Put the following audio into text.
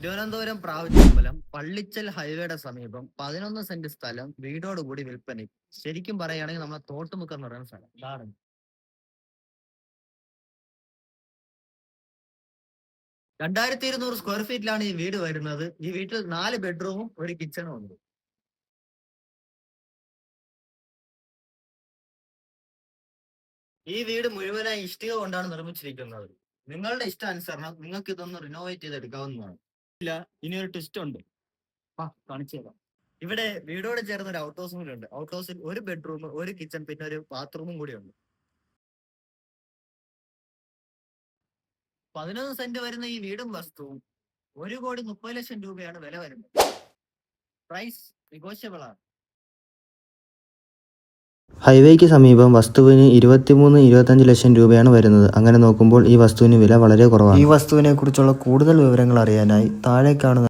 തിരുവനന്തപുരം പ്രാവശ്യമ്പലം പള്ളിച്ചൽ ഹൈവേയുടെ സമീപം 11 സെന്റ് സ്ഥലം വീടോടുകൂടി വിൽപ്പന. ശരിക്കും പറയുകയാണെങ്കിൽ നമ്മളെ തോട്ടുമുക്കം എന്ന് പറയുന്ന സ്ഥലം ഇതാണ്. 2200 സ്ക്വയർ ഫീറ്റിലാണ് ഈ വീട് വരുന്നത്. ഈ വീട്ടിൽ 4 ബെഡ്റൂമും ഒരു കിച്ചണും ഉണ്ട്. ഈ വീട് മുഴുവനായി ഇഷ്ടിക കൊണ്ടാണ് നിർമ്മിച്ചിരിക്കുന്നത്. നിങ്ങളുടെ ഇഷ്ടാനുസരണം നിങ്ങൾക്ക് ഇതൊന്ന് റിനോവേറ്റ് ചെയ്തെടുക്കാവുന്നതാണ്. ഇല്ല, ഇനി ഒരു ട്വിസ്റ്റ് ഉണ്ട്. കാണിച്ചു തരാം. ഇവിടെ വീടോട് ചേർന്ന് ഒരു ഔട്ട് ഹൗസും കൂടി ഉണ്ട്. ഔട്ട് ഹൗസിൽ ഒരു ബെഡ്റൂം, ഒരു കിച്ചൺ, പിന്നെ ഒരു ബാത്റൂമും കൂടി ഉണ്ട്. 11 സെന്റ് വരുന്ന ഈ വീടും വസ്തുവും 1,30,00,000 രൂപയാണ് വില വരുന്നത്. പ്രൈസ് നെഗോഷ്യബിൾ ആണ്. ഹൈവേക്ക് സമീപം വസ്തുവിന് 23-25 ലക്ഷം രൂപയാണ് വരുന്നത്. അങ്ങനെ നോക്കുമ്പോൾ ഈ വസ്തുവിന് വില വളരെ കുറവാണ്. ഈ വസ്തുവിനെ കുറിച്ചുള്ള കൂടുതൽ വിവരങ്ങൾ അറിയാനായി താഴെ കാണുന്ന